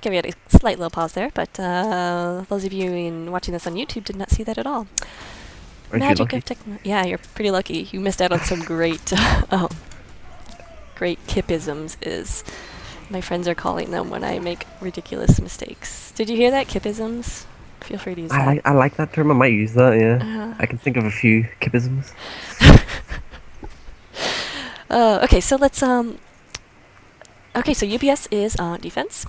Okay, we had a slight little pause there, but those of you watching this on YouTube did not see that at all. Aren't you Magic lucky? of technology. Yeah, you're pretty lucky. You missed out on some great, great kipisms. Is my friends are calling them when I make ridiculous mistakes. Did you hear that? Kipisms. Feel free to use that. I like that term. I might use that. Yeah, Uh, I can think of a few kipisms. okay, so let's Okay, so UBS is on defense,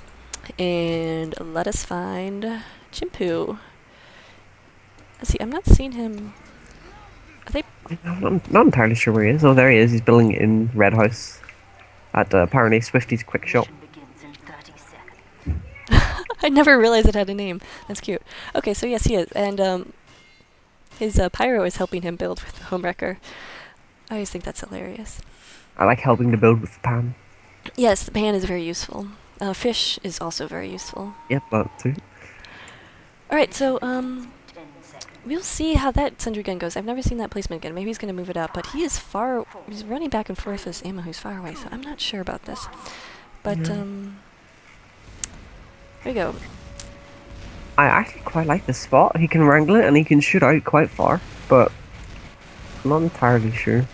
and let us find Chimpu. Let's see, I'm not seeing him. Are they? I'm not entirely sure where he is. Oh, there he is. He's building in Red House at apparently Swifty's Quick Shop. I never realized it had a name. That's cute. Okay, so yes, he is, and his pyro is helping him build with the homewrecker. I always think that's hilarious. I like helping to build with the pan. Yes, the pan is very useful. Fish is also very useful. Yep, that too. All right, so we'll see how that sentry gun goes. I've never seen that placement gun. Maybe he's going to move it up, but he is far. He's running back and forth with ammo who's far away, so I'm not sure about this. But Yeah. there we go. I actually quite like this spot. He can wrangle it and he can shoot out quite far, but I'm not entirely sure.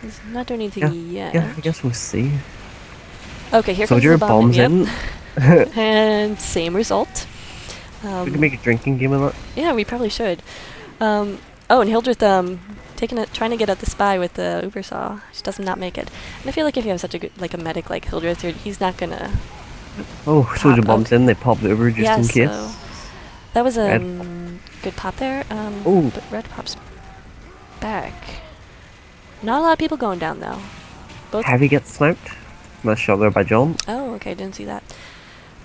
He's not doing anything yet. Yeah, I guess we'll see. Okay, here Soldier comes the bomb. bombs Yep. in. And same result. We can make a drinking game of that. Yeah, we probably should. Oh, and Hildreth trying to get at the spy with the Uber saw. She does not make it. And I feel like if you have such a good, like a medic like Hildreth, he's not gonna. Oh, soldier Pop, bombs okay. in. They pop the Uber just in case. So that was a Red. good pop there. Ooh. But Red pops back. Not a lot of people going down though. Both. Heavy gets sniped. Nice shot there by John. Oh, okay, didn't see that.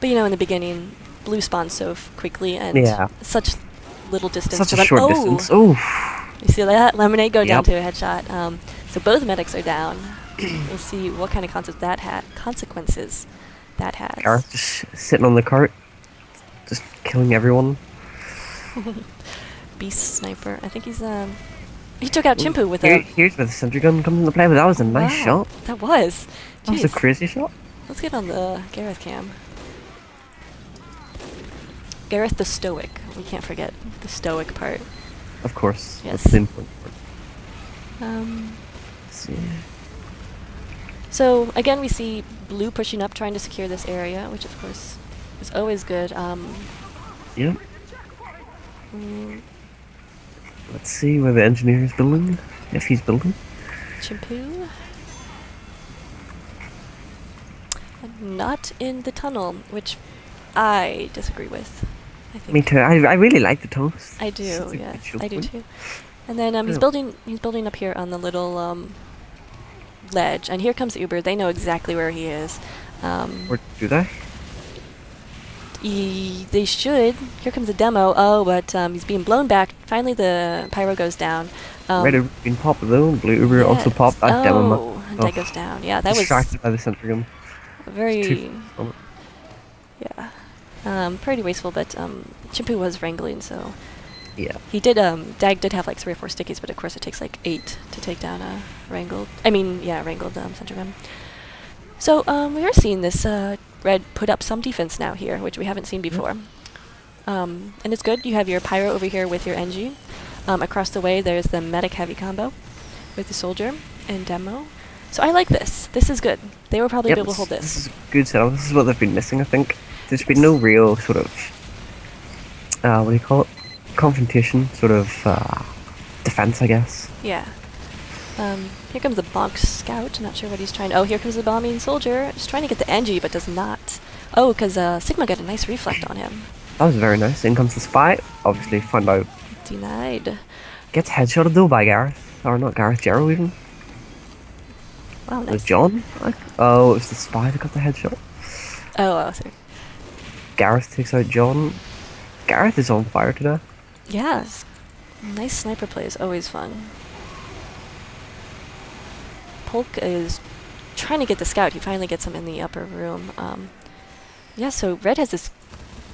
But you know, in the beginning, blue spawns so quickly and Yeah. such little distance. Such to a run. short Oh! distance. Oh. You see that? Lemonade go down Yep. to a headshot. So both medics are down. We'll see what kind of consequences that has. Gareth just sitting on the cart, just killing everyone. Beast sniper. I think he took out Chimpu with Here's where the sentry gun comes into play, but that was a nice shot. That was. That was a Jeez. crazy shot. Let's get on the Gareth cam. Gareth the stoic. We can't forget the stoic part. Of course. Yes. That's the important part. Let's see. So again, we see blue pushing up, trying to secure this area, which of course is always good. Yeah. Let's see where the engineer is building. If he's building. Chimpu. Not in the tunnel, which I disagree with. I think Me too. I really like the toast. I do. It's a Yeah, good show I do point. too. And then he's Yeah. building. He's building up here on the little ledge. And here comes Uber. They know exactly where he is. Or do they? They should. Here comes a demo. Oh, but he's being blown back. Finally, the pyro goes down. Red Uber being popped though. Blue Uber also yes. popped. That demo. Oh, and that goes down. Yeah, that was Distracted by the sentry gun. very. Oh, Yeah. Pretty wasteful, but Chimpu was wrangling, so yeah. he did. Dag did have like 3 or 4 stickies, but of course it takes like 8 to take down a wrangled. Wrangled sentry gun. So we are seeing this red put up some defense now here, which we haven't seen before. And it's good. You have your pyro over here with your NG. Across the way, there's the medic heavy combo with the soldier and demo. So I like this. This is good. They will probably be able to hold This this. is a good setup. This is what they've been missing, I think. There's been no real sort of, what do you call it? Confrontation, sort of defense, I guess. Yeah. Here comes the bonk scout. Not sure what he's trying. Oh, here comes the bombing soldier. He's trying to get the NG, but does not. Oh, because Sigma got a nice reflect on him. That was very nice. In comes the spy. Obviously, found out. Denied. Gets headshotted though by Gareth. Or not Gareth, Jero even. Wow, Was nice. John? Oh, it was the spy that got the headshot. Oh, sorry. Gareth takes out John. Gareth is on fire today. Yeah, nice sniper play is always fun. Polk is trying to get the scout. He finally gets him in the upper room. Yeah, so red has this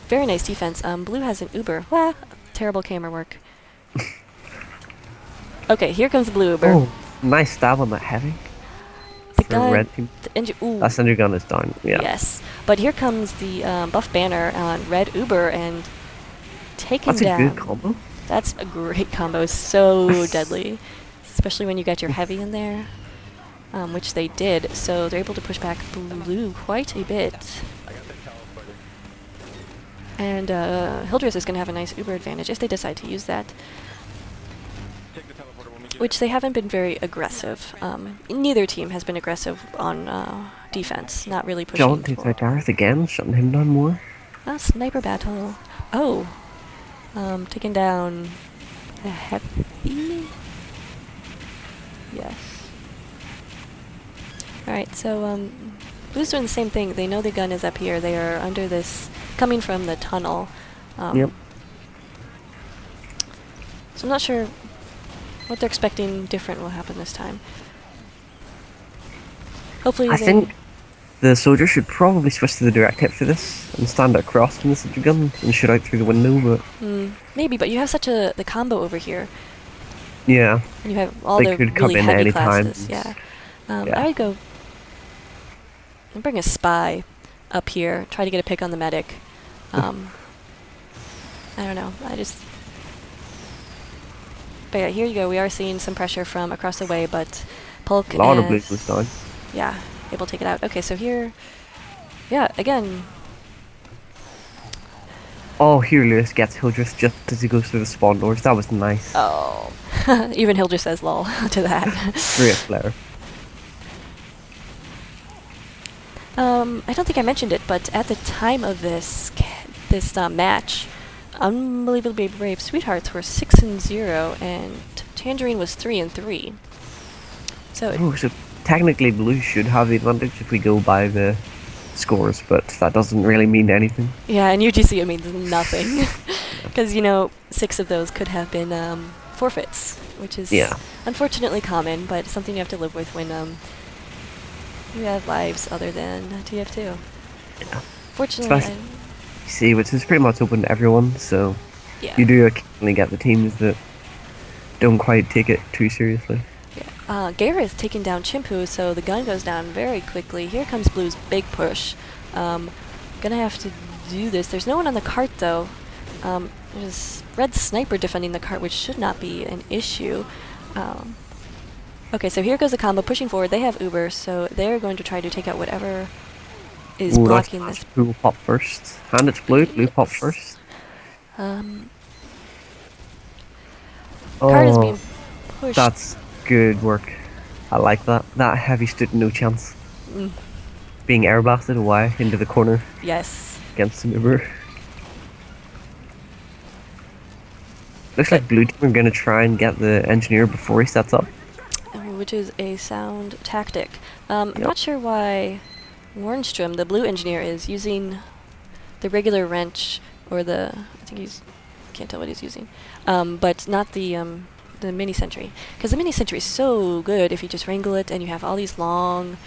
very nice defense. Blue has an Uber. Wah! Terrible camera work. Okay, here comes the blue Uber. Oh, nice stab on that heavy. The For guy, red team. Ooh. That Cinder Gun is down. Yeah. Yes. But here comes the buff banner on red Uber and taking That's a down. good combo. That's a great combo. So deadly. Especially when you get your heavy in there. Which they did. So they're able to push back blue quite a bit. And Hildreth is going to have a nice Uber advantage if they decide to use that. Which they haven't been very aggressive. Neither team has been aggressive on defense. Not really pushing John takes forward. out Gareth again, shutting him down more. Sniper battle. Oh. Taking down the heavy. Yes. Alright, so Blue's doing the same thing. They know the gun is up here. They are under this, coming from the tunnel. Yep. So I'm not sure what they're expecting different will happen this time. Hopefully I think the soldier should probably switch to the direct hit for this and stand across from the Cinder Gun and shoot out through the window, but... maybe, but you have such the combo over here. Yeah. And you have all They the could come really in heavy any classes. time. Yeah. Yeah. I would go and bring a spy up here. Try to get a pick on the medic. I don't know. But yeah, here you go. We are seeing some pressure from across the way, but Polk A lot of blue is, was down. yeah, able to take it out. Okay, so here, yeah, again. Oh, here Lewis gets Hildreth just as he goes through the spawn doors. That was nice. Oh, even Hildreth says lol to that. Great player. I don't think I mentioned it, but at the time of this match, Unbelievably Brave Sweethearts were 6-0, and Tangerine was 3-3. So, So technically Blue should have the advantage if we go by the scores, but that doesn't really mean anything. yeah, in UGC it means nothing, because 6 of those could have been forfeits, which is unfortunately common, but something you have to live with when you have lives other than TF2. Yeah. Fortunately, See, which is pretty much open to everyone, so yeah. you do occasionally get the teams that don't quite take it too seriously. Gareth taking down Chimpu, so the gun goes down very quickly. Here comes Blue's big push. Gonna have to do this. There's no one on the cart, though. There's Red Sniper defending the cart, which should not be an issue. Okay, so here goes the combo pushing forward. They have Uber, so they're going to try to take out whatever is blocking this. Blue will pop first. And it's Blue. Blue pop first. Cart is being pushed. That's good work. I like that. That heavy stood no chance. Being airblasted away into the corner Yes. against the Uber. Looks like Blue team are going to try and get the engineer before he sets up. Which is a sound tactic. I'm not sure why Warnstrom, the blue engineer, is using the regular wrench, or can't tell what he's using, but not the mini sentry, because the mini sentry is so good if you just wrangle it and you have all these long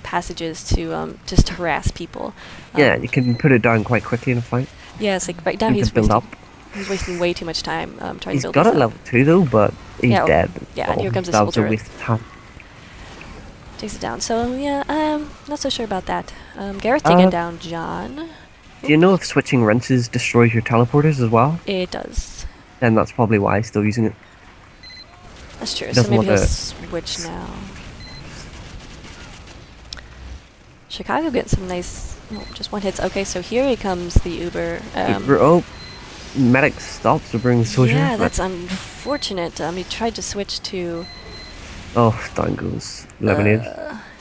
passages to just harass people. Yeah, you can put it down quite quickly in a fight. Yeah, it's like right now You can build up. he's wasting way too much time trying He's to build got this it up. level 2 though, but he's dead. Yeah, and here comes the that was a soldier. waste of time. Takes it down. So yeah, not so sure about that. Gareth taking down John. Do you know if switching wrenches destroys your teleporters as well? It does. Then that's probably why he's still using it. That's true. So Doesn't maybe he'll want to- switch now. Chicago getting some nice, just one hits. Okay, so here he comes the Uber. Medic stops to bring the soldier. Yeah, that's unfortunate. He tried to switch to. Oh, down goes Lemonade.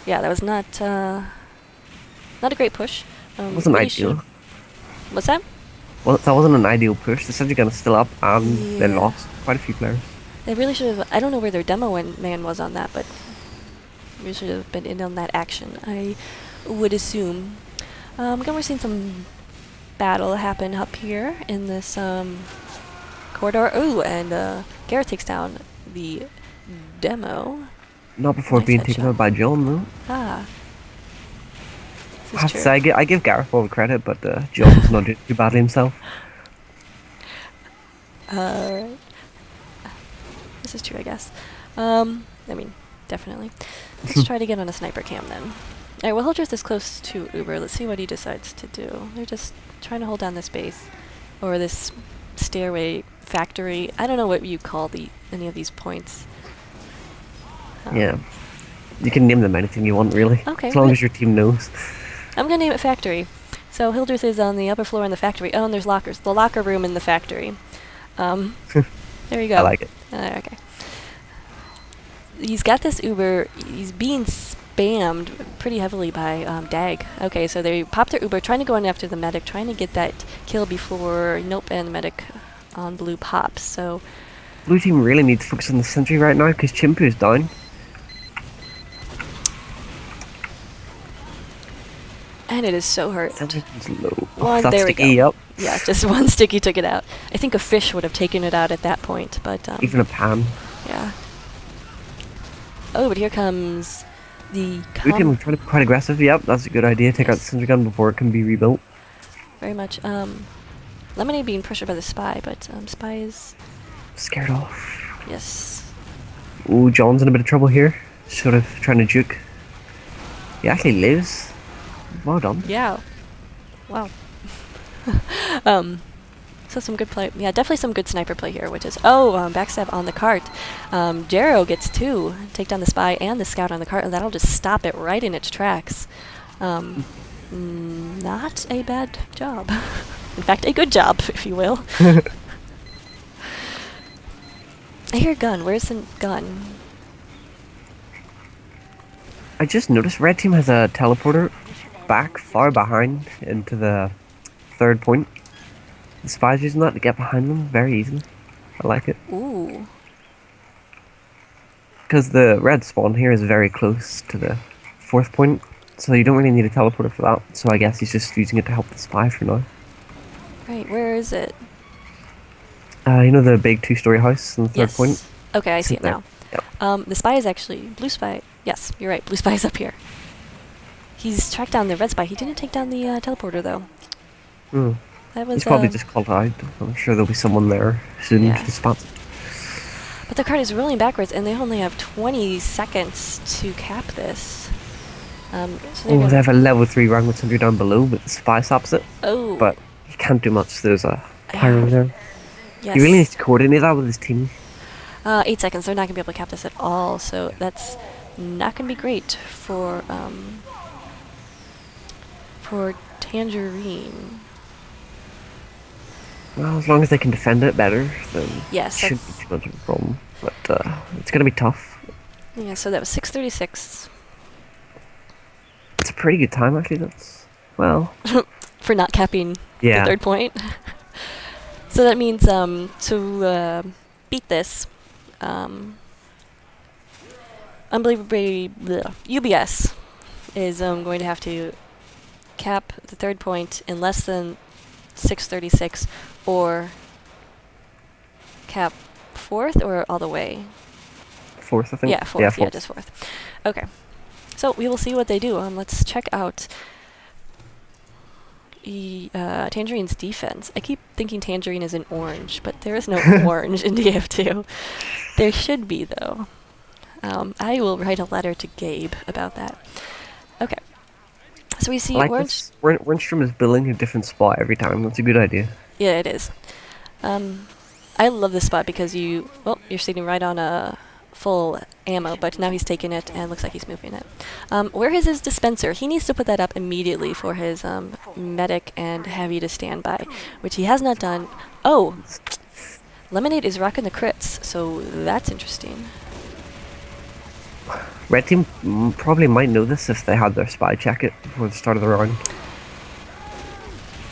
Yeah, that was not a great push. Wasn't really ideal. should- What's that? Well, that wasn't an ideal push. The Cinder Gun is still up, and they Yeah. lost quite a few players. They really should have. I don't know where their demo man was on that, but we should have been in on that action, I would assume. Again, we're seeing some battle happen up here in this corridor. Ooh, and Gareth takes down the demo. Not before Nice being taken headshot. out by John, though. Ah. I This have is to true. say, I give Gareth all the credit, but John's not doing too badly himself. This is true, I guess. I mean, definitely. Let's try to get on a sniper cam then. Alright, well, Hildreth is close to Uber. Let's see what he decides to do. They're just trying to hold down this base. Or this stairway factory. I don't know what you call any of these points. Yeah. You can name them anything you want, really. Okay. As long as your team knows. I'm going to name it factory. So Hildreth is on the upper floor in the factory. Oh, and there's lockers. The locker room in the factory. There you go. I like it. Okay. He's got this Uber. He's being spammed pretty heavily by Dag. Okay, so they popped their Uber, trying to go in after the medic, trying to get that kill before nope, and the medic on blue pops. So Blue team really needs to focus on the sentry right now because Chimpu's down. And it is so hurt. Sentry's low. One, That's there we sticky, go. Yep. Yeah, just one sticky took it out. I think a fish would have taken it out at that point, but Even a pan. yeah. Oh, but here comes the Blue team are trying to be quite aggressive. Yep, that's a good idea. Take out the Yes. sentry gun before it can be rebuilt. very much. Lemonade being pressured by the spy, but spy is Scared off. yes. Ooh, John's in a bit of trouble here. Sort of trying to juke. He actually lives. Well done. Yeah. Wow. So some good play. Yeah, definitely some good sniper play here, which is backstab on the cart. Jero gets two, take down the spy and the scout on the cart, and that'll just stop it right in its tracks. Not a bad job. In fact, a good job, if you will. I hear a gun. Where's the gun? I just noticed red team has a teleporter back far behind into the third point. The spy's using that to get behind them very easily. I like it. Ooh. Because the red spawn here is very close to the fourth point, so you don't really need a teleporter for that. So I guess he's just using it to help the spy for now. Right, where is it? You know the big two-story house in the third Yes. point? Okay, I see it there. now. Yep. The spy is actually blue spy. Yes, you're right. Blue spy is up here. He's tracked down the red spy. He didn't take down the teleporter though. Hmm. That was He's probably just called out. I'm sure there'll be someone there soon Yeah. to spot. But the card is rolling backwards, and they only have 20 seconds to cap this. So they're Oh, gonna- they have a level 3 rank with somebody down below, but the spy stops it. Oh, But he can't do much. There's a pyro there. yes. He really needs to coordinate that with his team. 8 seconds. They're not gonna be able to cap this at all. So that's not gonna be great for Tangerine. Well, as long as they can defend it better, then Yes, it shouldn't that's- be too much of a problem. But it's going to be tough. Yeah. So that was 6:36 It's a pretty good time, actually. That's, well, for not capping yeah. the third point. So that means to beat this, unbelievably, UBS is going to have to cap the third point in less than 6:36, or cap fourth, or all the way. Fourth, I think. Yeah, fourth. Yeah, just fourth. Okay. So we will see what they do. Let's check out Tangerine's defense. I keep thinking Tangerine is an orange, but there is no orange in DF2. There should be, though. I will write a letter to Gabe about that. Okay. So we see I like orange. this. Wernstrom is building a different spot every time. That's a good idea. Yeah, it is. I love this spot because you're sitting right on a full ammo, but now he's taking it and looks like he's moving it. Where is his dispenser? He needs to put that up immediately for his medic and heavy to stand by, which he has not done. Oh, Lemonade is rocking the crits, so that's interesting. Red team probably might know this if they had their spy check it before the start of the round.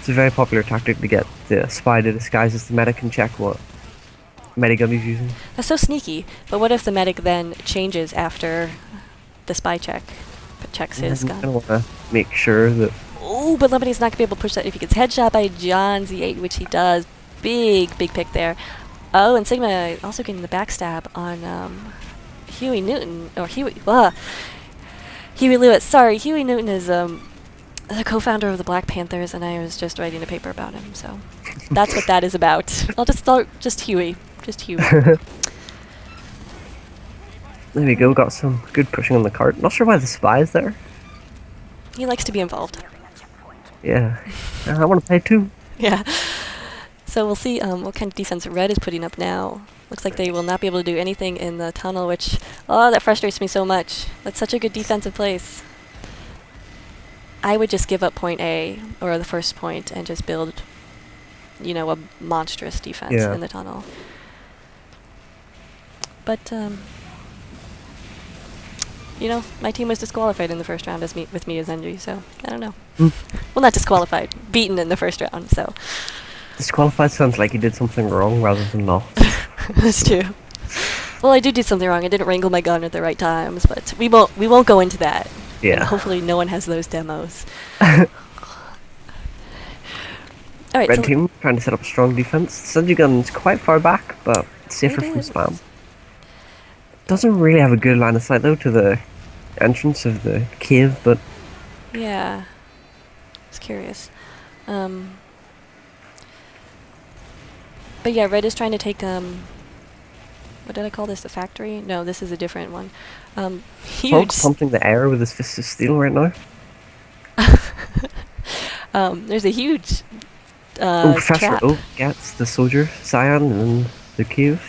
It's a very popular tactic to get the spy to disguise as the medic and check what medigun he's using. That's so sneaky, but what if the medic then changes after the spy checks his I gun? kind of want to make sure that Oh, but Lemonade's not going to be able to push that if he gets headshot by John Z8, which he does. Big pick there. Oh, and Sigma also getting the backstab on Huey Newton, or Huey Lewis. Sorry, Huey Newton is the co-founder of the Black Panthers, and I was just writing a paper about him, so that's what that is about. I'll just start just Huey. the There we go, got some good pushing on the cart. Not sure why the spy is there. He likes to be involved. Yeah. I want to play too. Yeah. So we'll see what kind of defense Red is putting up now. Looks like they will not be able to do anything in the tunnel, which, oh, that frustrates me so much. That's such a good defensive place. I would just give up point A, or the first point, and just build, you know, a monstrous defense in the tunnel. But, you know, my team was disqualified in the first round with me as Engie, so I don't know. Well, not disqualified, beaten in the first round, so. Disqualified sounds like you did something wrong rather than lost. That's true. Well, I did do something wrong. I didn't wrangle my gun at the right times, but we won't go into that. Yeah. And hopefully no one has those demos. Alright, Red team trying to set up a strong defense. Sentry gun's quite far back, but safer from spam. Doesn't really have a good line of sight though to the entrance of the cave, but yeah, it's curious. But yeah, Red is trying to take what did I call this? The factory? No, this is a different one. Huge. Hulk's pumping the air with his fist of steel right now. There's a huge Professor trap. Oak gets the soldier Cyan in the cave.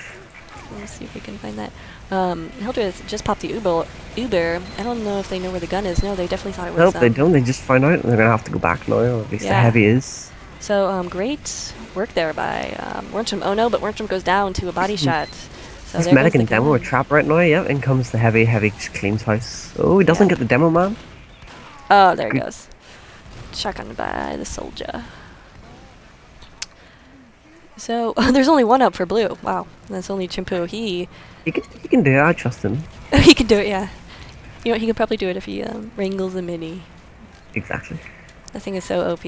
Let's see if we can find that. Hildreth just popped the Uber. I don't know if they know where the gun is. No, they definitely thought it was. Nope, they don't. They just found out. They're gonna have to go back now. Or at least the heavy is. So great work there by Wernstrom. Oh no, but Wernstrom goes down to a body shot. So this medic and demo are trapped right now. Yep, in comes the heavy. Heavy just cleans house. Oh, he doesn't get the demo man. Oh, there he goes. Shotgun by the soldier. So there's only one up for blue. Wow, that's only Chimpu. He can do it. I trust him. he can do it. Yeah. You know, he could probably do it if he wrangles a mini. Exactly. That thing is so OP.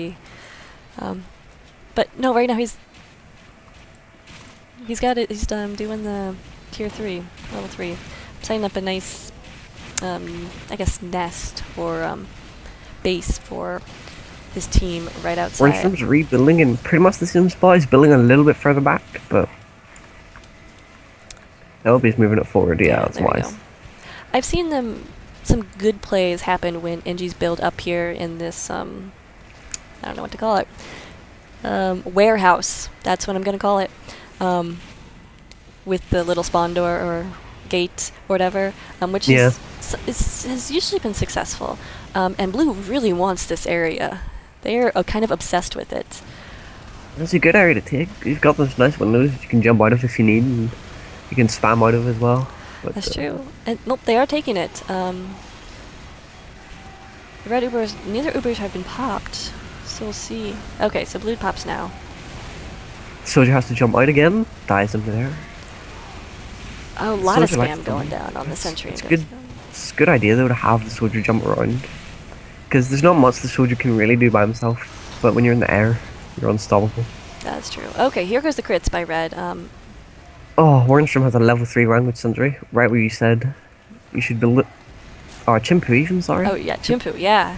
But no, right now he's got it. He's doing the tier 3, level 3, setting up a nice, I guess, nest or base for his team right outside. Wernstrom's rebuilding in pretty much the same spot. He's building a little bit further back, but LB's moving it forward. Yeah, that's wise. I've seen some good plays happen when Engie's build up here in this I don't know what to call it. Warehouse. That's what I'm gonna call it. With the little spawn door or gate or whatever, which has usually been successful. And Blue really wants this area. They're kind of obsessed with it. It's a good area to take. You've got those nice windows you can jump out of if you need, and you can spam out of as well. But, that's true. And nope, they are taking it. The red Ubers, neither Ubers have been popped. So we'll see. Okay, so Blue pops now. Soldier has to jump out again. Dies him there. Oh, a lot of spam going down on the sentry. It's good. It's a good idea though to have the soldier jump around, because there's not much the soldier can really do by himself. But when you're in the air, you're unstoppable. That's true. Okay, here goes the crits by Red. Oh, Wernstrom has a level 3 rank with Sentry, right where you said you should build it. Oh, Chimpu even, sorry. Oh yeah, Chimpu, yeah.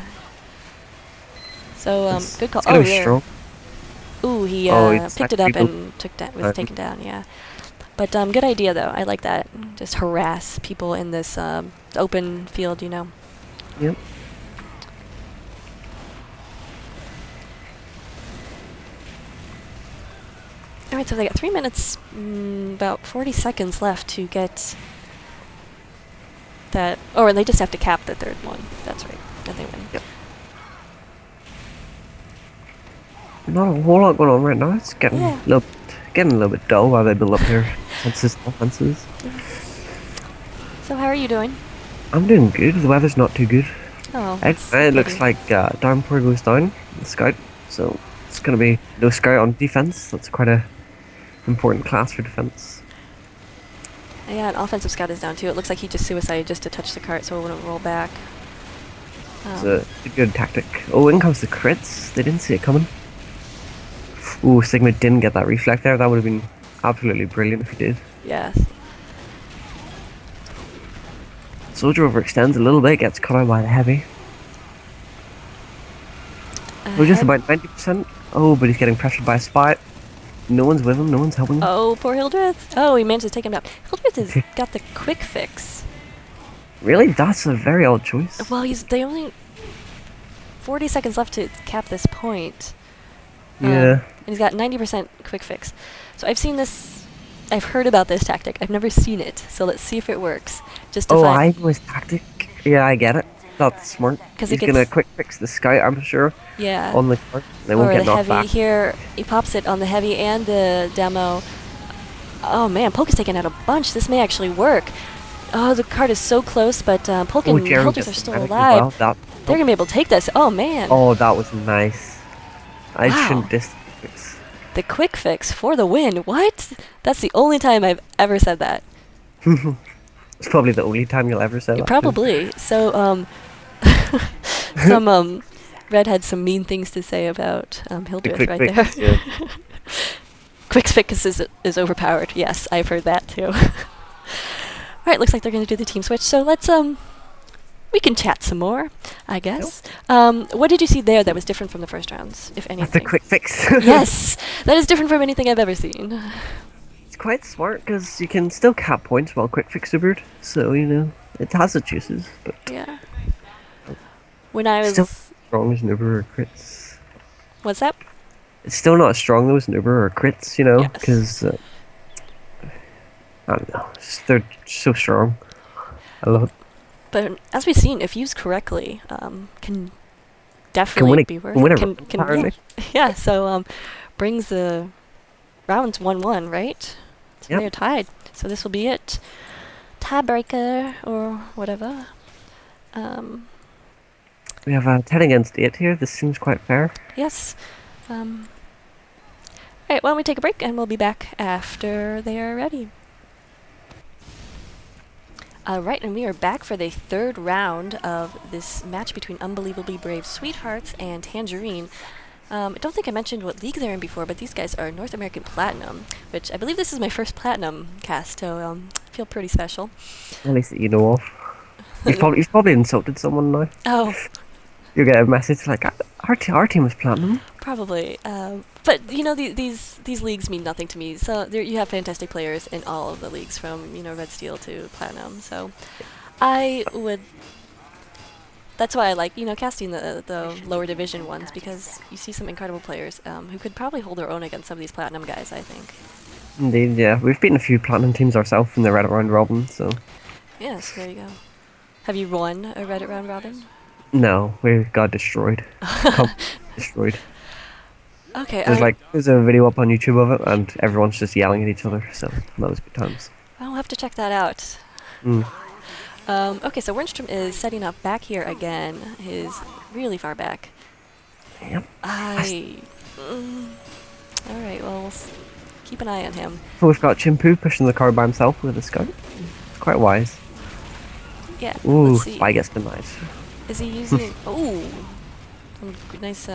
So good call. It's gonna be strong. Ooh, he picked it up and was taken down. Yeah, but good idea though. I like that. Just harass people in this open field, you know. Yep. Alright, so they got 3 minutes, about 40 seconds left to get that. Oh, and they just have to cap the third one. That's right. And they win. Yep. Not a whole lot going on right now. It's getting a little bit dull while they build up their offenses. So how are you doing? I'm doing good. The weather's not too good. Oh. It looks like downpour goes down the scout, so it's gonna be no scout on defense. That's quite a important class for defense. Yeah, an offensive scout is down too. It looks like he just suicided just to touch the cart so it wouldn't roll back. It's a good tactic. Oh, in comes the crits. They didn't see it coming. Ooh, Sigma didn't get that reflect there. That would have been absolutely brilliant if he did. Yes. Soldier overextends a little bit, gets cut out by the heavy. We're just about 90%. Oh, but he's getting pressured by a spot. No one's with him, no one's helping him. Oh, poor Hildreth. Oh, he managed to take him down. Hildreth has got the quick fix. Really? That's a very odd choice. Well, they only 40 seconds left to cap this point. Yeah. And he's got 90% quick fix. So I've seen this. I've heard about this tactic. I've never seen it. So let's see if it works. Just to Oh, find. I was tactic. Yeah, I get it. That's smart. 'Cause He's it gonna gets- quick fix the scout, I'm sure, Yeah. on the card. They won't Or get the knocked heavy back. here. He pops it on the heavy and the demo. Oh man, Polk is taking out a bunch. This may actually work. Oh, the card is so close, but Polk Oh, and Jeremy Hildreth gets are the still medic as alive. well. That, They're gonna be able to take this. Oh man. oh, that was nice. I Wow. shouldn't distance fix. The quick fix for the win. What? That's the only time I've ever said that. It's probably the only time you'll ever say that. too. Probably. So, some Red had some mean things to say about Hildreth quick right fix, there. yeah. Quick fix is overpowered. Yes, I've heard that too. All right, looks like they're going to do the team switch. So let's we can chat some more, I guess. What did you see there that was different from the first rounds, if anything? That's a quick fix. Yes, that is different from anything I've ever seen. It's quite smart because you can still cap points while quick fix supered. So, you know, it has its uses, but Yeah. When I was still strong as an Uber or crits. what's that? It's still not as strong though as an Uber or crits, you know, Yes. because I don't know, they're so strong. I love it. But as we've seen, if used correctly, can definitely win a- be worth can win a it. round, apparently. Yeah, so brings the rounds 1-1, right? So Yep. they're tied. So this will be it. Tiebreaker or whatever. We have 10 against 8 here. This seems quite fair. Yes. Alright, why don't we take a break and we'll be back after they are ready. Alright, and we are back for the third round of this match between Unbelievably Brave Sweethearts and Tangerine. I don't think I mentioned what league they're in before, but these guys are North American Platinum, which I believe this is my first Platinum cast, so I feel pretty special. At least that you know of. You've probably insulted someone now. Oh, You get a message like, our team is platinum. probably. But you know, these leagues mean nothing to me. So you have fantastic players in all of the leagues, from Red Steel to Platinum. So I would. That's why I like casting the lower division ones, because you see some incredible players who could probably hold their own against some of these Platinum guys. I think. Indeed, yeah. We've beaten a few platinum teams ourselves in the Reddit round robin, so. Yes, there you go. Have you won a Reddit round robin? No, we got destroyed. Destroyed. Okay. There's a video up on YouTube of it, and everyone's just yelling at each other, so that was good times. I'll have to check that out. Mm. Okay, so Wernstrom is setting up back here again. He's really far back. Yep. Alright, well, keep an eye on him. So we've got Chimpu pushing the car by himself with a scout. It's quite wise. Yeah, Ooh, let's see. Spy gets denied. Is he using... Ooh! Some nice,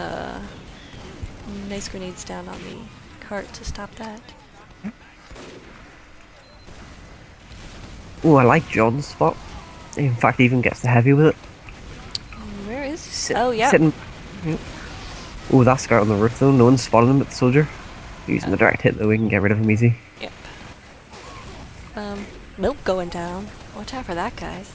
nice grenades down on the cart to stop that. Ooh, I like John's spot. In fact, he even gets the heavy with it. Where is... Sit- oh, yeah. Sitting. Yep. Ooh, that scout on the roof though. No one's spotted him but the soldier. Using the direct hit though, we can get rid of him easy. Yep. Milk going down. Watch out for that, guys.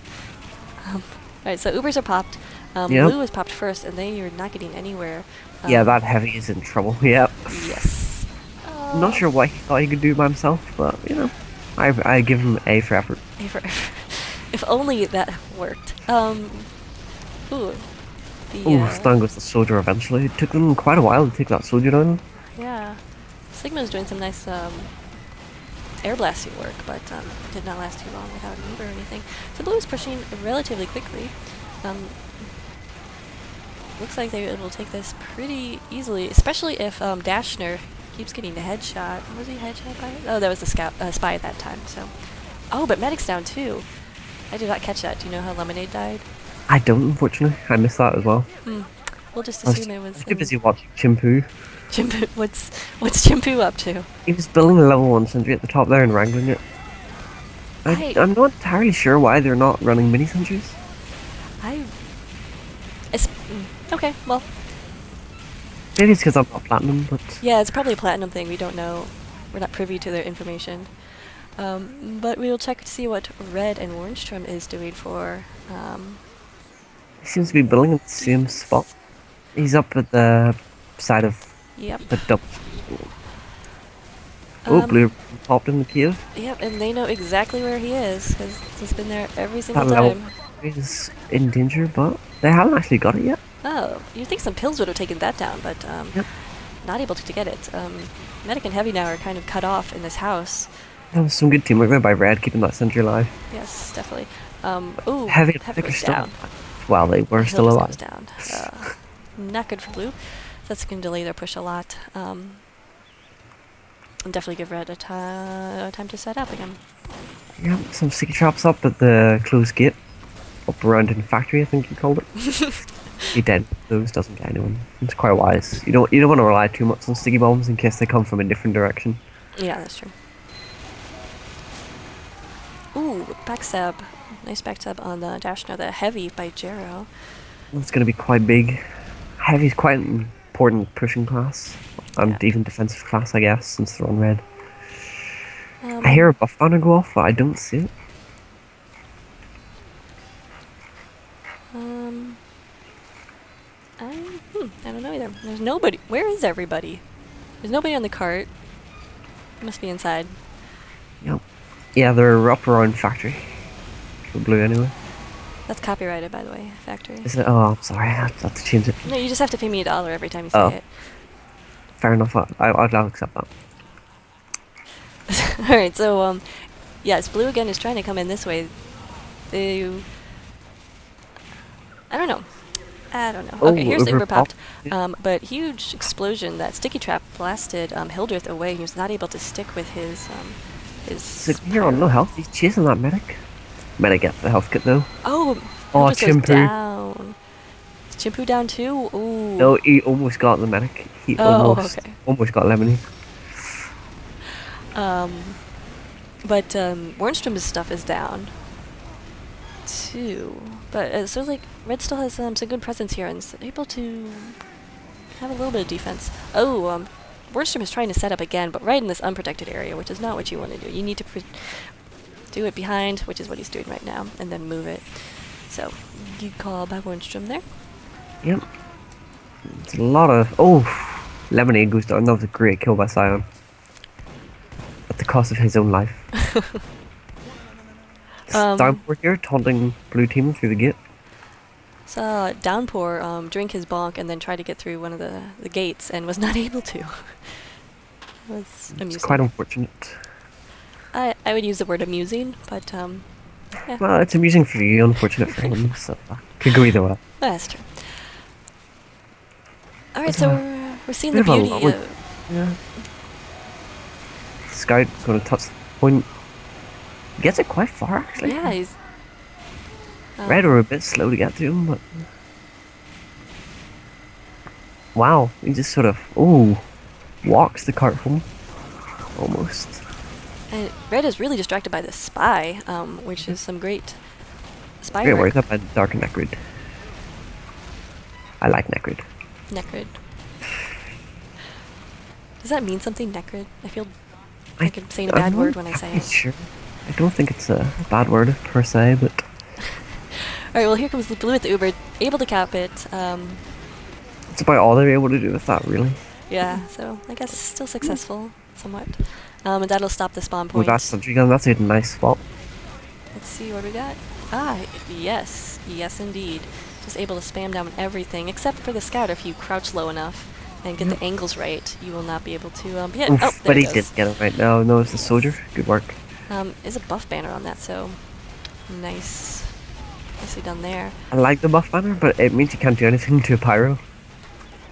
Alright, so Ubers are popped. Yep. Blue was popped first, and they are not getting anywhere. Yeah, that heavy is in trouble. Yep. Yes. I'm not sure what he thought he could do by himself, but you know, I give him A for effort. If only that worked. Ooh. Ooh, down goes the soldier eventually. It took them quite a while to take that soldier down. Yeah. Sigma's doing some nice air blasting work, but did not last too long without an Uber or anything. So Blue is pushing relatively quickly. Looks like they were able to take this pretty easily, especially if Dashner keeps getting the headshot. Was he headshot by it? Oh, that was the spy at that time. So, oh, but Medic's down too. I did not catch that. Do you know how Lemonade died? I don't, unfortunately. I missed that as well. We'll just I was assume it was too busy watching Chimpu. Chimpu. What's Chimpu up to? He was building a level 1 sentry at the top there and wrangling it. I'm not entirely sure why they're not running mini sentries. Okay, well, Maybe it's because I'm not platinum, but yeah, it's probably a Platinum thing. We don't know. We're not privy to their information. But we will check to see what Red and Warnstrom is doing for. He seems to be building at the same spot. He's up at the side of Yep. the double. Oh, blue popped in the cave. Yep, and they know exactly where he is because he's been there every single That level time. is in danger, but they haven't actually got it yet. Oh, you'd think some pills would have taken that down, but Yep. not able to get it. Medic and Heavy now are kind of cut off in this house. That was some good teamwork there by Red, keeping that sentry alive. Yes, definitely. Ooh, Heavy and Heavy Thick are was still down. well, they were still Hills alive. was down. Not good for Blue. That's going to delay their push a lot. And definitely give Red a time to set up again. Yeah, some sticky traps up at the closed gate. Up around in factory, I think you called it. He dead. Those doesn't get anyone. It's quite wise. You don't want to rely too much on sticky bombs in case they come from a different direction. Yeah, that's true. Ooh, backstab. Nice backstab on the dash. Now the Heavy by Jero. That's going to be quite big. Heavy's quite an important pushing class. And Yeah. even defensive class, I guess, since they're on red. I hear a buff banner go off, but I don't see it. I don't know either. There's nobody. Where is everybody? There's nobody on the cart. Must be inside. Yep. Yeah, they're up around factory. For blue anyway. That's copyrighted, by the way, factory. Is it? Oh, I'm sorry, I have to change it. No, you just have to pay me $1 every time you say Oh. it. Fair enough, I'll accept that. Alright, so, yes, Blue again is trying to come in this way. I don't know. Oh, Okay, here's the Uber Uber popped. popped. But huge explosion. That sticky trap blasted Hildreth away. He was not able to stick with his So here on no health, he's chasing that medic. Medic gets the health kit though. Oh, Oh, Hildreth goes Chimpu. down. Is Chimpu down too? Ooh. No, he almost got the medic. He Oh, almost okay. got Lemony. But Warnstrom's stuff is down too. But so like Red still has some good presence here and is able to have a little bit of defense. Oh, Warnstrom is trying to set up again, but right in this unprotected area, which is not what you want to do. You need to do it behind, which is what he's doing right now, and then move it. So, good call by Warnstrom there. Yep. It's a lot of... Oh! Lemonade goes down. That was a great kill by Sion. At the cost of his own life. Downpour here, taunting blue team through the gate. Saw Downpour drink his bonk and then try to get through one of the gates and was not able to. It was amusing. It's quite unfortunate. I would use the word amusing, but yeah. Well, it's amusing for you, unfortunate for him, so could go either way. That's true. Alright, so we're seeing the Bit of a beauty lower- of... Yeah. Scout going to touch the point. Gets it quite far, actually. Yeah, he's... Red are a bit slow to get to him, but... Wow, he just sort of... Oh, walks the cart home. Almost. And Red is really distracted by the spy, which is some great spy Great work. work up by Dark Necrid. I like Necrid. Necrid. Does that mean something, Necrid? I feel like I'm saying a bad word when I say it. Sure. I don't think it's a bad word per se, but... Alright, well here comes the Blue with the Uber, able to cap it. That's about all they're able to do with that, really. Yeah, so I guess still successful, somewhat. And that'll stop the spawn Oh, point. that's Sentry Gun. That's a nice spot. Let's see what we got. Ah, yes. Yes, indeed. Just able to spam down everything, except for the scout. If you crouch low enough and get the angles right, you will not be able to hit. Oof, Oh, there but it he goes. did get it right now. No, it's the soldier. Good work. Is a buff banner on that, so nice. Nicely done there. I like the buff banner, but it means you can't do anything to a pyro.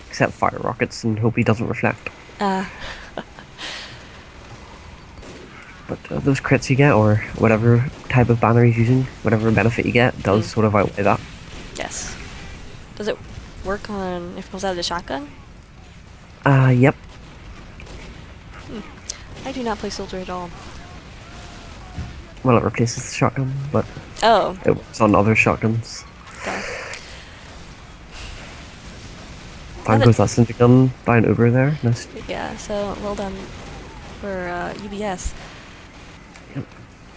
Except fire rockets and hope he doesn't reflect. But those crits you get, or whatever type of banner he's using, whatever benefit you get, does sort of outweigh that. Yes. Does it work on if it pulls out of the shotgun? Yep. I do not play soldier at all. Well, it replaces the shotgun, but Oh. it works on other shotguns. Okay. Down goes that Sentry Gun by an Uber there. Nice. Yeah, so well done for UBS.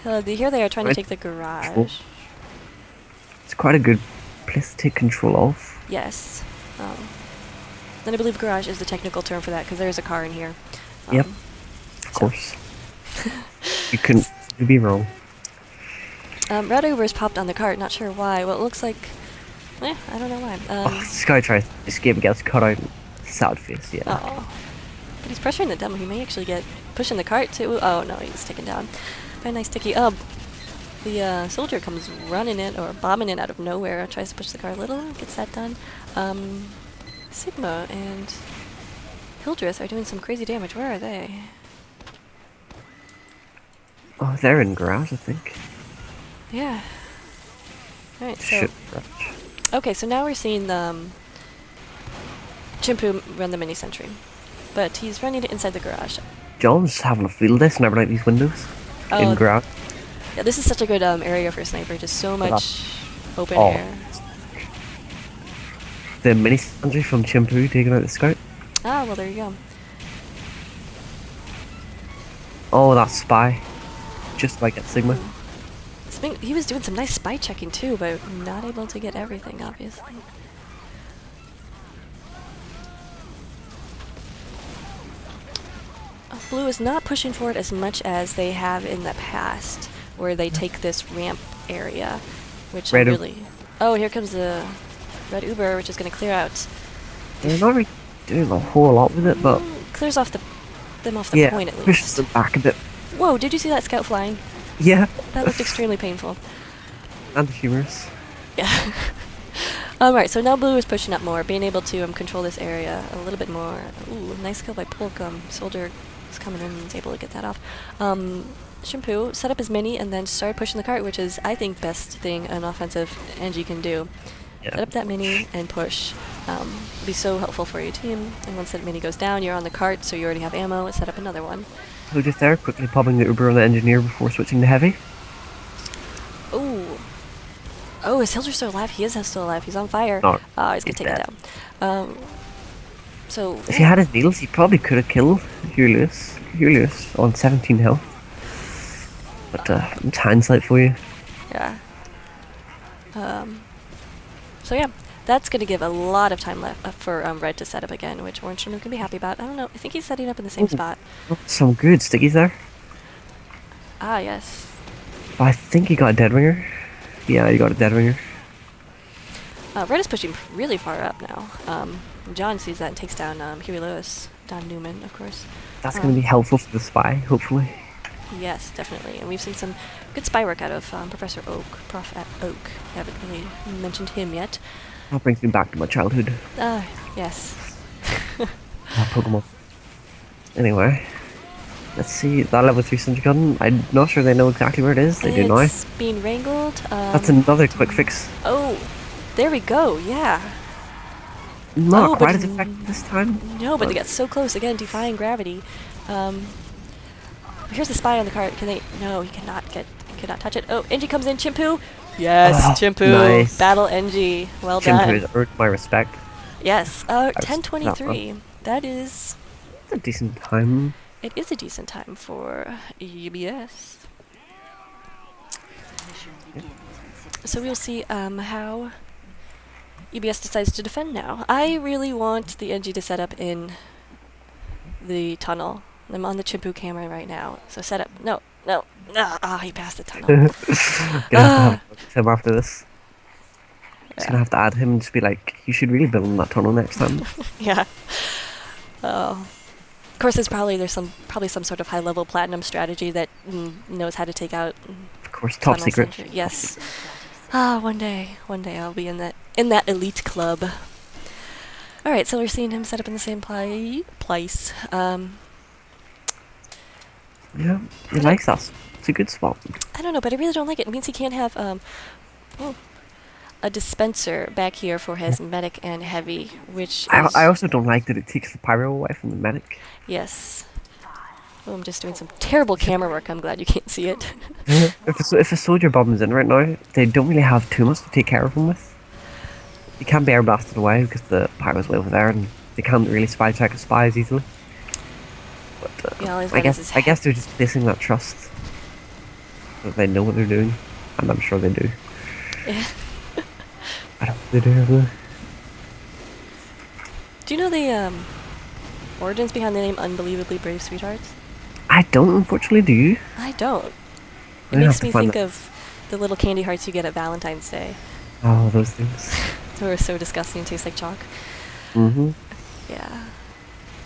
Here they are trying to Right. take the Control. garage. It's quite a good place to take control of. Yes. Then I believe garage is the technical term for that because there's a car in here. Yep. Of course. You couldn't be wrong. Red Uber's popped on the cart, not sure why. Well, it looks like... I don't know why. This guy tries to escape and gets cut out. Sad face, yeah. Oh. But he's pressuring the demo. He may actually get pushing the cart too. Oh no, he's taken down by a nice sticky. The soldier comes running in or bombing in out of nowhere. Tries to push the car a little, gets that done. Sigma and Hildreth are doing some crazy damage. Where are they? Oh, they're in garage, I think. Yeah. Alright, so... Shit, garage. Okay, so now we're seeing the Chimpu run the mini sentry. But he's running it inside the garage. John's having a field day sniping out these windows. In garage. Yeah, this is such a good area for a sniper. Just so much open Oh. air. The mini sentry from Chimpu taking out the scout. Ah, well, there you go. Oh, that spy. Just like at Sigma. He was doing some nice spy checking too, but not able to get everything, obviously. Blue is not pushing forward as much as they have in the past, where they take this ramp area, which Red really... Oh, here comes the red Uber, which is going to clear out. They're not really doing a whole lot with it, but Clears off them off the point at least. pushes them back a bit. Whoa, did you see that scout flying? Yeah. That looked extremely painful. And humorous. Yeah. Alright, so now blue is pushing up more, being able to control this area a little bit more. Ooh, nice kill by Polk. Soldier is coming in and is able to get that off. Shimpu set up his mini and then started pushing the cart, which is, I think, best thing an offensive NG can do. Yeah. Set up that mini and push. Be so helpful for your team. And once that mini goes down, you're on the cart, so you already have ammo. Set up another one. So just there, quickly popping the Uber on the engineer before switching to heavy. Ooh. Oh, is Hilder still alive? He is still alive. He's on fire. No, He's gonna take it dead. down. So If he had his needles, he probably could have killed Julius on 17 health. But it's hindsight for you. yeah. So yeah, that's gonna give a lot of time left for red to set up again, which Orange can be happy about. I don't know. I think he's setting up in the same Ooh. spot. Some good stickies there. Ah, yes. But I think he got a dead ringer. Yeah, he got a dead ringer. Red is pushing really far up now. John sees that and takes down Huey Lewis, Don Newman, of course. That's going to be helpful for the spy, hopefully. Yes, definitely. And we've seen some good spy work out of Professor Oak, Prof at Oak. I haven't really mentioned him yet. That brings me back to my childhood. Yes. Pokemon. Anyway, let's see that level 3 Sentry Gun. I'm not sure they know exactly where it is. They do now. It's being wrangled. That's another quick fix. Oh, there we go. Yeah. Not Oh, quite but as effective this time. No, but they got so close again, defying gravity. Here's the spy on the cart. Can they? No, he cannot touch it. Oh, NG comes in. Chimpu. Yes, Chimpu. Nice. Battle NG. Well Chimpu done. has earned my respect. Yes. That 10:23. That is. It's a decent time. It is a decent time for UBS. So we'll see how UBS decides to defend now. I really want the NG to set up in the tunnel. I'm on the Chimpu camera right now. So set up. No. He passed the tunnel. Gonna have to have him after this. Just gonna have to add him and just be like, you should really build in that tunnel next time. Yeah. Oh. Of course, there's probably some sort of high-level platinum strategy that knows how to take out. Of course, top tunnel secret. sentry. Yes. One day I'll be in that elite club. All right, so we're seeing him set up in the same place. Yeah, he likes us. It's a good spot. I don't know, but I really don't like it. It means he can't have a dispenser back here for his medic and heavy, which is... I also don't like that it takes the pyro away from the medic. Yes. Oh, I'm just doing some terrible camera work. I'm glad you can't see it. If a soldier bombs in right now, they don't really have too much to take care of him with. He can't be air blasted away because the pyro's way over there, and they can't really spy check a spy as easily. But Yeah, all he's I got is his guess they're just placing that trust. that they know what they're doing, and I'm sure they do. Yeah. I don't think they do. Do you know the origins behind the name Unbelievably Brave Sweethearts? I don't, unfortunately, do you? I don't. It I'm gonna have makes to me find think of the little candy hearts you get at Valentine's Day. Oh, those things. They were so disgusting and taste like chalk. Mm-hmm. Yeah.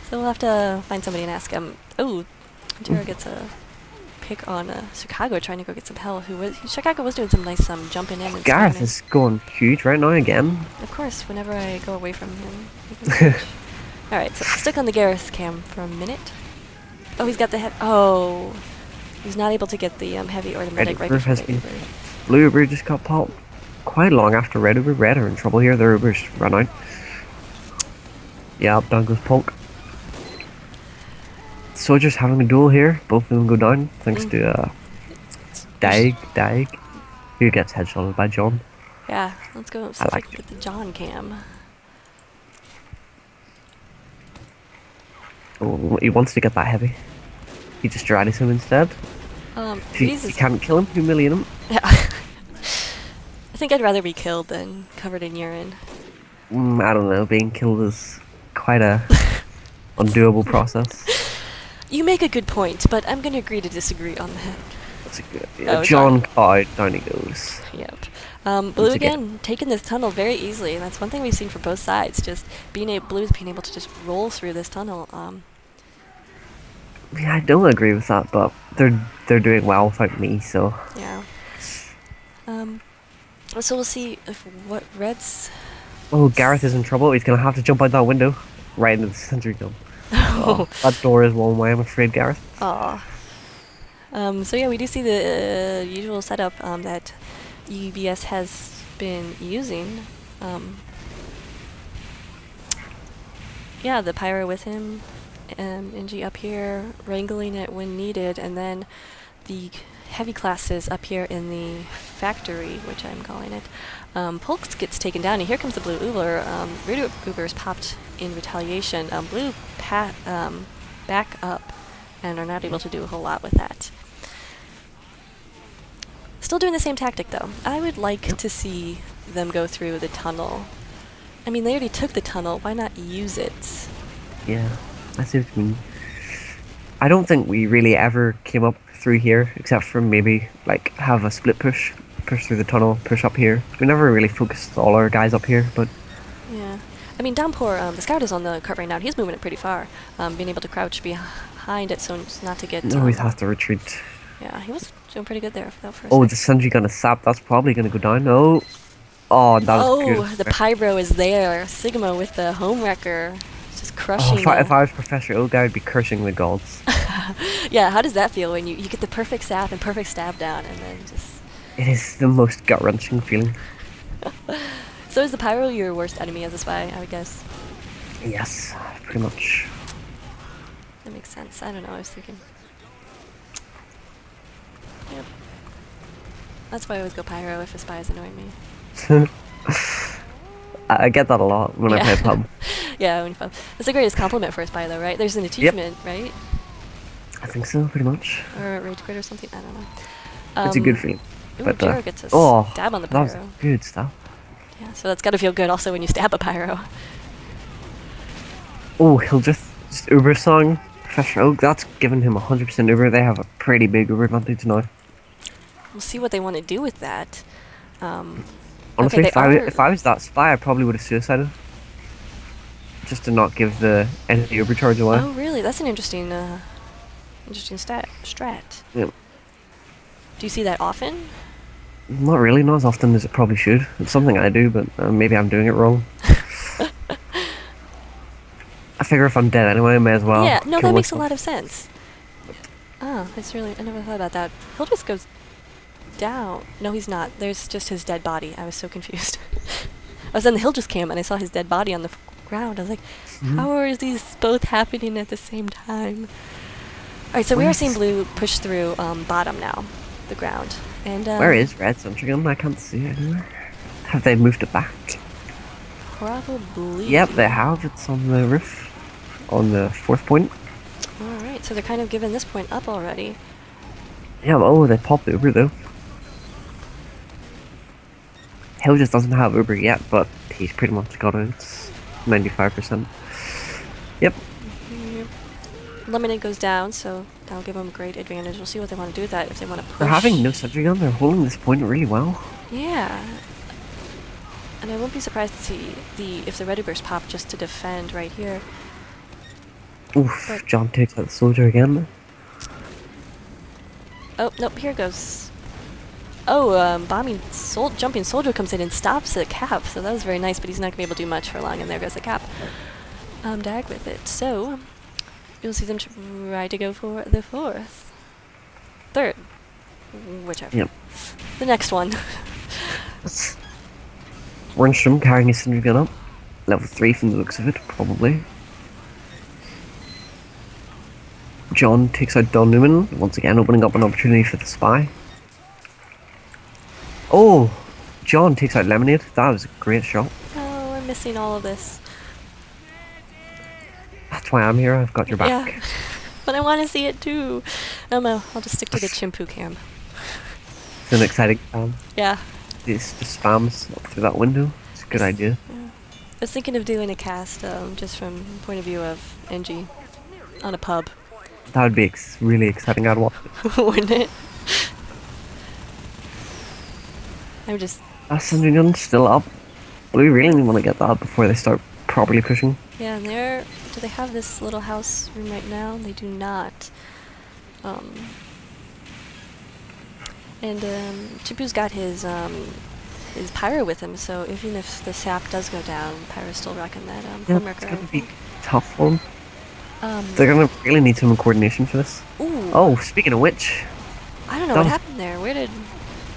So we'll have to find somebody and ask him. Oh, Tara gets a pick on Chicago trying to go get some help. Chicago was doing some nice jumping in and Gareth spamming. is going huge right now again. Of course, whenever I go away from him. he goes huge. Alright, so stick on the Gareth cam for a minute. Oh, he's got the head. Oh. He's not able to get the heavy or the medic right Uber before has the been- Uber. Blue Uber just got popped quite long after Red Uber. Red are in trouble here. Their Uber's run out. Yeah, down goes Polk. Soldiers having a duel here. Both of them go down thanks to Dag, who gets headshotted by John. Yeah, let's go see if like we can get the John cam. Oh, he wants to get that heavy. He just rallies him instead. If you Jesus. can't kill him, humiliate him. Yeah. I think I'd rather be killed than covered in urine. I don't know. Being killed is quite a undoable process. You make a good point, but I'm going to agree to disagree on that. That's a good idea. Oh, John Cloud, down he goes. Yep. Blue Once again, taking this tunnel very easily. That's one thing we've seen from both sides. Just Blue's being able to just roll through this tunnel. Yeah, I don't agree with that, but they're doing well without me, so. Yeah. So we'll see if what Red's. Oh, Gareth is in trouble. He's gonna have to jump out that window, right into the sentry gun. Oh. That door is one way, I'm afraid, Gareth. Aw. So yeah, we do see the usual setup that UBS has been using. Yeah, the pyro with him, and NG up here, wrangling it when needed, and then the heavy classes up here in the factory, which I'm calling it. Polks gets taken down, and here comes the blue Uber. Red Uber's popped in retaliation. Blue back up and are not able to do a whole lot with that. Still doing the same tactic, though. I would like to see them go through the tunnel. I mean, they already took the tunnel. Why not use it? Yeah, I see what you mean. I don't think we really ever came up through here, except for maybe, like, have a split push through the tunnel, push up here. We never really focused all our guys up here, but... Yeah. I mean, Downpour, the scout is on the cart right now. He's moving it pretty far. Being able to crouch behind it so as not to get... always has to retreat. Yeah, he was doing pretty good there for that first. Oh, the sentry gun is sapped. That's probably gonna go down. Oh, that was good. Oh, the pyro is there. Sigma with the home wrecker, just Oh, crushing. if I was Professor Oga, I'd be cursing the gods. Yeah, how does that feel when you get the perfect sap and perfect stab down and then just... It is the most gut-wrenching feeling. So is the pyro your worst enemy as a spy, I would guess? Yes, pretty much. That makes sense. I don't know, I was thinking... Yep. That's why I always go pyro if a spy is annoying me. I get that a lot when I play pub. Yeah, when you pub. That's the greatest compliment for a spy though, right? There's an achievement, right? I think so, pretty much. Or a rage quit or something, I don't know. It's a good feeling. Ooh, But, Jiro gets a stab on the that was pyro. good stuff. Yeah, so that's gotta feel good also when you stab a pyro. Oh, he'll just Uber song. Professor Oak, that's giving him 100% Uber. They have a pretty big Uber advantage now. We'll see what they want to do with that. Honestly, okay, if I was that spy, I probably would have suicided. Just to not give the enemy Uber charge away. Oh, really? That's an interesting strat. Yeah. Do you see that often? Not really, not as often as it probably should. It's something I do, but maybe I'm doing it wrong. I figure if I'm dead anyway, I may as well. Yeah, no, kill that makes a myself. lot of sense. Oh, it's really, I never thought about that. He'll just goes down. No, he's not. There's just his dead body. I was so confused. I was on the hill just cam and I saw his dead body on the ground. I was like, how are these both happening at the same time? Alright, so we are seeing blue push through bottom now, the ground. And Where is red sentry gun? I can't see it anywhere. Have they moved it back? Probably. Yep, they have. It's on the roof. On the 4th point. Alright, so they're kind of giving this point up already. Yeah, oh, they popped Uber though. Hill just doesn't have Uber yet, but he's pretty much got it. It's 95%. Yep. Yep. Lemonade goes down, so that'll give them a great advantage. We'll see what they want to do with that, if they want to push. They're having no sentry gun, they're holding this point really well. Yeah. And I won't be surprised to see if the Red Ubers pop just to defend right here. Oof, But John takes out the soldier again. oh, nope, here goes. Oh, jumping soldier comes in and stops the cap, so that was very nice, but he's not going to be able to do much for long, and there goes the cap. Dag with it, so you'll see them try to go for the fourth. Third. Whichever. Yep. The next one. Rundstrom carrying his sentry gun up. Level 3 from the looks of it, probably. John takes out Don Newman, once again opening up an opportunity for the spy. Oh! John takes out Lemonade. That was a great shot. Oh, I'm missing all of this. That's why I'm here, I've got your back. Yeah, but I want to see it too. No, I'll just stick to the Chimpu cam. It's an exciting spam. Yeah. This just spams up through that window. It's a good idea. Yeah. I was thinking of doing a cast just from the point of view of NG on a pub. That would be really exciting. I'd watch it. Wouldn't it? I'm just... That sentry gun's still up. We really want to get that before they start properly pushing. Yeah, and they're... Do they have this little house room right now? They do not. And Chimpu's got his pyro with him, so even if the sap does go down, pyro's still rocking that Yeah, homewrecker. it's gonna be tough for them. Um, They're gonna really need some coordination for this. ooh, Oh, speaking of which, I don't know that what was- happened there. Where did...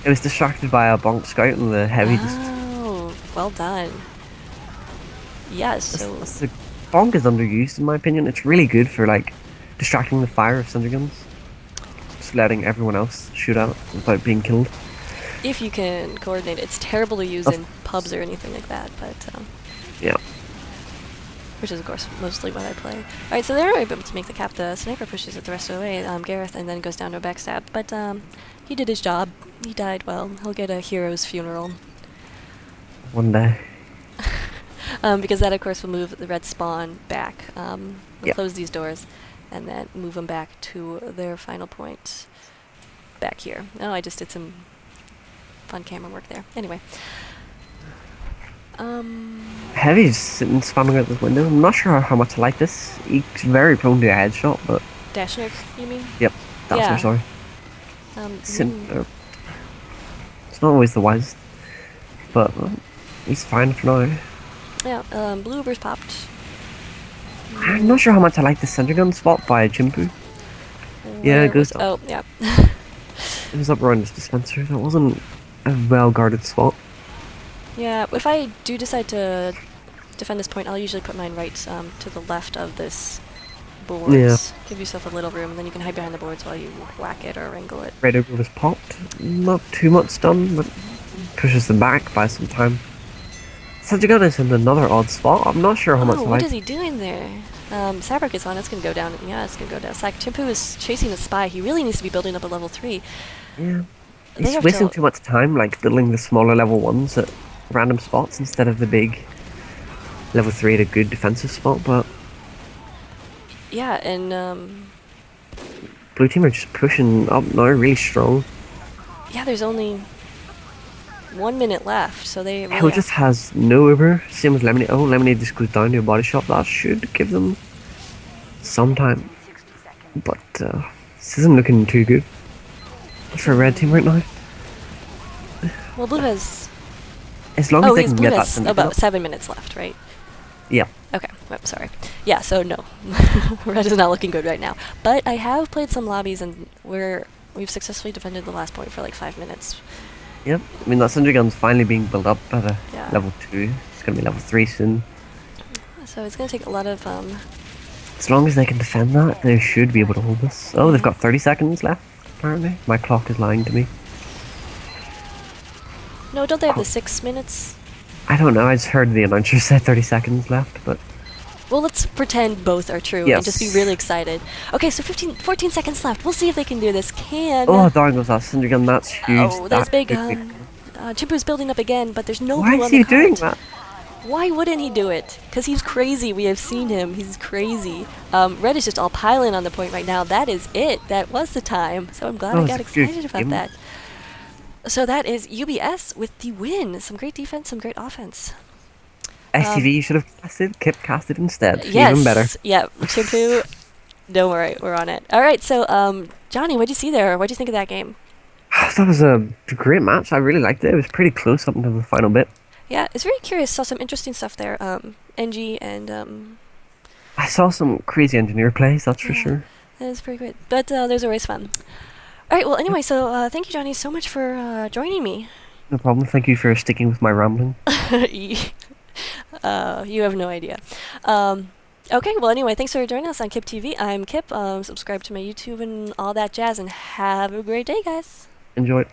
it was distracted by a bonk scout and the heavy just... Oh, well done. Yes, so... The bonk is underused in my opinion. It's really good for like distracting the fire of sentry guns. Just letting everyone else shoot at it without being killed. if you can coordinate, it's terrible to use in pubs or anything like that, but... Yeah. which is, of course, mostly what I play. Alright, so they're able to make the cap. The sniper pushes it the rest of the way, Gareth, and then goes down to a backstab. But he did his job. He died well. He'll get a hero's funeral. One day. Because that, of course, will move the red spawn back. We'll Yep. close these doors, and then move them back to their final point back here. Oh, I just did some fun camera work there. Anyway. Heavy's sitting spamming out this window. I'm not sure how much I like this. He's very prone to a headshot, but... Dash nuke, you mean? Yep, that's Yeah. her, sorry. Ooh. It's not always the wisest, but he's fine for now. Yeah, blue Uber's popped. I'm not sure how much I like the center gun spot by Chimpu. Yeah, it goes up. Oh, yeah. It was up around this dispenser. That wasn't a well-guarded spot. Yeah, if I do decide to defend this point, I'll usually put mine right to the left of this boards. Yeah. Give yourself a little room, and then you can hide behind the boards while you whack it or wrangle it. Red Over was popped. Not too much done, but pushes them back by some time. Center gun is in another odd spot. I'm not sure how much I what like. is he doing there? Sabric is on, it's gonna go down. Yeah, it's gonna go down. It's Chimpu is chasing a spy. He really needs to be building up a level 3. Yeah. They He's have wasting to- too much time, like, building the smaller level 1s at random spots instead of the big level 3 at a good defensive spot, but Yeah, and blue team are just pushing up now really strong. yeah, there's only 1 minute left, so they really Hill have- just has no Uber, same as Lemonade. Oh, Lemonade just goes down to a body shop. That should give them some time. But this isn't looking too good for a red team right now. Well, blue has... As long Oh, as they his can blue get that has center about up. 7 minutes left, right? Yeah. Okay, well, sorry. Yeah, so no. Red is not looking good right now. But I have played some lobbies, and we've successfully defended the last point for like 5 minutes. Yep. I mean, that Sentry Gun's finally being built up at a Yeah. level 2. It's going to be level 3 soon. So it's going to take a lot of... As long as they can defend that, they should be able to hold this. Oh, they've got 30 seconds left, apparently. My clock is lying to me. No, don't they have the 6 minutes? I don't know, I just heard the announcer say 30 seconds left, but... Well, let's pretend both are true and just be Yes. really excited. Okay, so 14 seconds left. We'll see if they can do this. Oh, down goes that Cinder Gun. That's huge. Oh, that's That big. could be- Chimpu's building up again, but there's no Why blue is on the he cart. doing that? Why wouldn't he do it? Because he's crazy. We have seen him. He's crazy. Red is just all piling on the point right now. That is it. That was the time. So I'm glad That I was got a good excited about game. that. So that is UBS with the win. Some great defense, some great offense. STV should have casted, Kip casted instead. Yes. Even better. Yeah. Chimpu, don't worry. We're on it. All right. So, Johnny, what'd you see there? What'd you think of that game? That was a great match. I really liked it. It was pretty close up until the final bit. Yeah, it's very curious. Saw some interesting stuff there. NG and I saw some crazy engineer plays, that's for Yeah. sure. that was pretty good. But those are always fun. All right. Well, anyway, so thank you, Johnny, so much for joining me. No problem. Thank you for sticking with my rambling. You have no idea. Okay. Well, anyway, thanks for joining us on Kip TV. I'm Kip. Subscribe to my YouTube and all that jazz, and have a great day, guys. Enjoy.